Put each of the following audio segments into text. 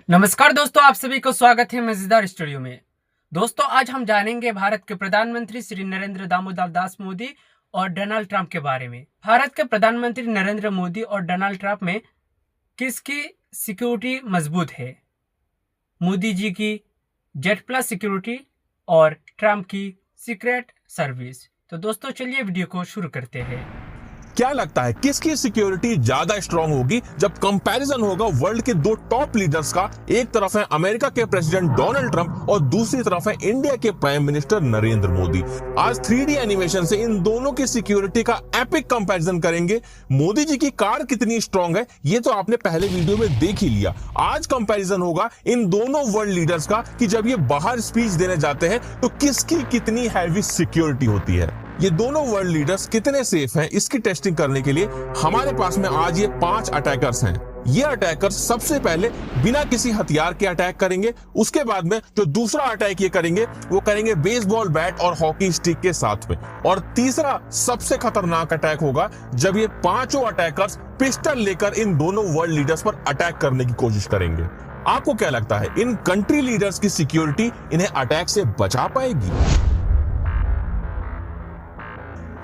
नमस्कार दोस्तों, आप सभी को स्वागत है मजेदार स्टूडियो में। दोस्तों, आज हम जानेंगे भारत के प्रधानमंत्री श्री नरेंद्र दामोदर दास मोदी और डोनाल्ड ट्रंप के बारे में। भारत के प्रधानमंत्री नरेंद्र मोदी और डोनाल्ड ट्रंप में किसकी सिक्योरिटी मजबूत है? मोदी जी की जेट प्लस सिक्योरिटी और ट्रंप की सीक्रेट सर्विस। तो दोस्तों, चलिए वीडियो को शुरू करते हैं। क्या लगता है किसकी सिक्योरिटी ज्यादा स्ट्रांग होगी जब कंपैरिजन होगा वर्ल्ड के दो टॉप लीडर्स का? एक तरफ है अमेरिका के प्रेसिडेंट डोनाल्ड ट्रंप और दूसरी तरफ है इंडिया के प्राइम मिनिस्टर नरेंद्र मोदी। आज 3D एनिमेशन से इन दोनों की सिक्योरिटी का एपिक कंपैरिजन करेंगे। मोदी जी की कार कितनी स्ट्रांग है ये तो आपने पहले वीडियो में देख ही लिया। आज कंपैरिजन होगा इन दोनों वर्ल्ड लीडर्स का कि जब ये बाहर स्पीच देने जाते हैं तो किसकी कितनी हैवी सिक्योरिटी होती है। ये दोनों वर्ल्ड लीडर्स कितने सेफ हैं इसकी टेस्टिंग करने के लिए हमारे पास में आज ये 5 अटैकर्स हैं। ये अटैकर्स सबसे पहले बिना किसी हथियार के अटैक करेंगे। उसके बाद में जो दूसरा अटैक ये करेंगे वो करेंगे बेसबॉल बैट और हॉकी स्टिक के साथ में। और तीसरा सबसे खतरनाक अटैक होगा जब ये पांचों अटैकर्स पिस्टल लेकर इन दोनों वर्ल्ड लीडर्स पर अटैक करने की कोशिश करेंगे। आपको क्या लगता है इन कंट्री लीडर्स की सिक्योरिटी इन्हें अटैक से बचा पाएगी?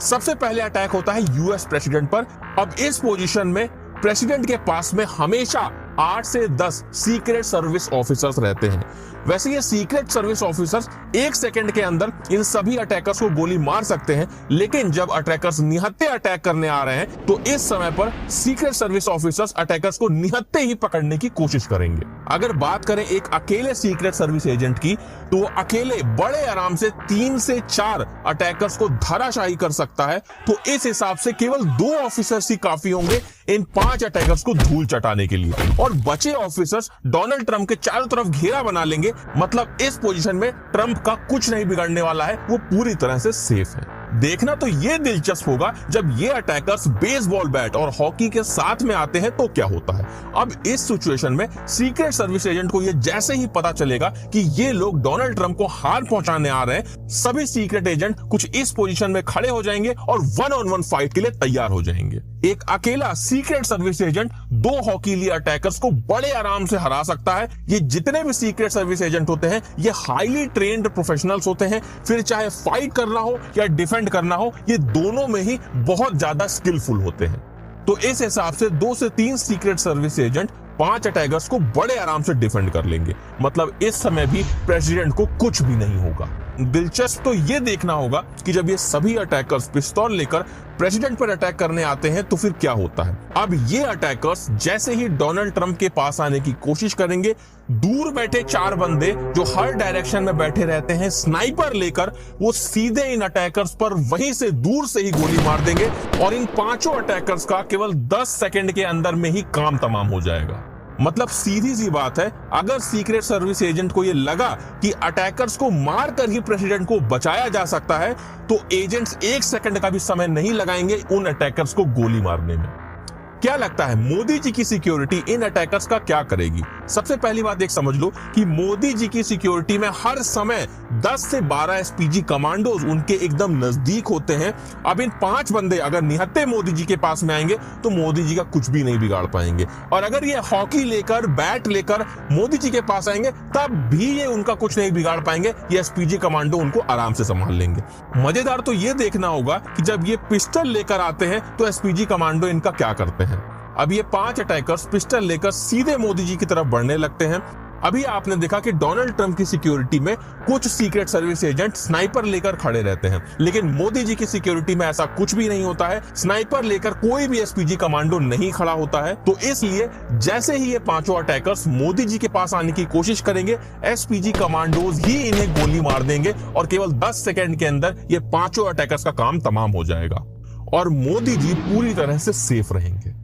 सबसे पहले अटैक होता है यूएस प्रेसिडेंट पर। अब इस पोजीशन में प्रेसिडेंट के पास में हमेशा 8 से 10 सीक्रेट सर्विस ऑफिसर्स रहते हैं। वैसे ये सीक्रेट सर्विस ऑफिसर्स 1 सेकंड के अंदर इन सभी अटैकर्स को गोली मार सकते हैं, लेकिन जब अटैकर्स निहत्थे अटैक करने आ रहे हैं तो इस समय पर सीक्रेट सर्विस ऑफिसर्स अटैकर्स को निहत्थे ही पकड़ने की कोशिश करेंगे। अगर बात करें एक अकेले सीक्रेट सर्विस एजेंट की तो वो अकेले बड़े आराम से 3 से 4 अटैकर्स को धराशायी कर सकता है। तो इस हिसाब से केवल 2 ऑफिसर्स ही काफी होंगे इन 5 अटैकर्स को धूल चटाने के लिए, और बचे ऑफिसर्स डोनाल्ड ट्रंप के चारों तरफ घेरा बना लेंगे। मतलब इस पोजीशन में ट्रंप का कुछ नहीं बिगड़ने वाला है, वो पूरी तरह से सेफ है। देखना तो ये दिलचस्प होगा जब ये अटैकर्स बेसबॉल बैट और हॉकी के साथ में आते हैं तो क्या होता है। अब इस सिचुएशन में सीक्रेट सर्विस एजेंट को ये जैसे ही पता चलेगा कि ये लोग डोनाल्ड ट्रंप को हार पहुंचाने आ रहे हैं, सभी सीक्रेट एजेंट कुछ इस पोजीशन में खड़े हो जाएंगे और 1-on-1 फाइट के लिए तैयार हो जाएंगे। एक अकेला secret service agent 2 hockey attackers को बड़े आराम से हरा सकता है। ये जितने भी सीक्रेट सर्विस एजेंट होते हैं ये हाईली ट्रेन्ड प्रोफेशनल्स होते हैं, फिर चाहे फाइट करना हो या डिफेंड करना हो, ये दोनों में ही बहुत ज्यादा स्किलफुल होते हैं। तो इस हिसाब से 2 से 3 सीक्रेट सर्विस एजेंट 5 अटैकर्स को बड़े आराम से डिफेंड कर लेंगे। मतलब इस समय भी प्रेसिडेंट को कुछ भी नहीं होगा। दिलचस्प तो ये देखना होगा कि जब ये सभी अटैकर्स पिस्तौल लेकर प्रेसिडेंट पर अटैक करने आते हैं तो फिर क्या होता है। अब ये अटैकर्स जैसे ही डोनाल्ड ट्रंप के पास आने की कोशिश करेंगे, दूर बैठे 4 बंदे जो हर डायरेक्शन में बैठे रहते हैं स्नाइपर लेकर, वो सीधे इन अटैकर्स पर वहीं से दूर से ही गोली मार देंगे और इन 5 अटैकर्स का केवल 10 सेकंड के अंदर में ही काम तमाम हो जाएगा। मतलब सीधी सी बात है, अगर सीक्रेट सर्विस एजेंट को यह लगा कि अटैकर्स को मारकर ही प्रेसिडेंट को बचाया जा सकता है तो एजेंट्स 1 सेकंड का भी समय नहीं लगाएंगे उन अटैकर्स को गोली मारने में। क्या लगता है मोदी जी की सिक्योरिटी इन अटैकर्स का क्या करेगी? सबसे पहली बात एक समझ लो कि मोदी जी की सिक्योरिटी में हर समय 10 से 12 एसपीजी कमांडोज उनके एकदम नजदीक होते हैं। अब इन 5 बंदे अगर निहत्थे मोदी जी के पास में आएंगे तो मोदी जी का कुछ भी नहीं बिगाड़ पाएंगे, और अगर ये हॉकी लेकर बैट लेकर मोदी जी के पास आएंगे तब भी ये उनका कुछ नहीं बिगाड़ पाएंगे। ये एसपीजी कमांडो उनको आराम से संभाल लेंगे। मजेदार तो ये देखना होगा कि जब ये पिस्टल लेकर आते हैं तो एसपीजी कमांडो इनका क्या करते हैं। अब ये 5 अटैकर्स पिस्टल लेकर सीधे मोदी जी की तरफ बढ़ने लगते हैं। अभी आपने देखा कि डोनाल्ड ट्रंप की सिक्योरिटी में कुछ सीक्रेट सर्विस एजेंट स्नाइपर लेकर खड़े रहते हैं, लेकिन मोदी जी की सिक्योरिटी में ऐसा कुछ भी नहीं होता है। स्नाइपर लेकर कोई भी एसपीजी कमांडो नहीं खड़ा होता है। तो इसलिए जैसे ही ये 5 अटैकर्स मोदी जी के पास आने की कोशिश करेंगे, एसपीजी कमांडोज ही इन्हें गोली मार देंगे और केवल 10 सेकंड के अंदर ये 5 अटैकर्स का काम तमाम हो जाएगा और मोदी जी पूरी तरह से सेफ रहेंगे।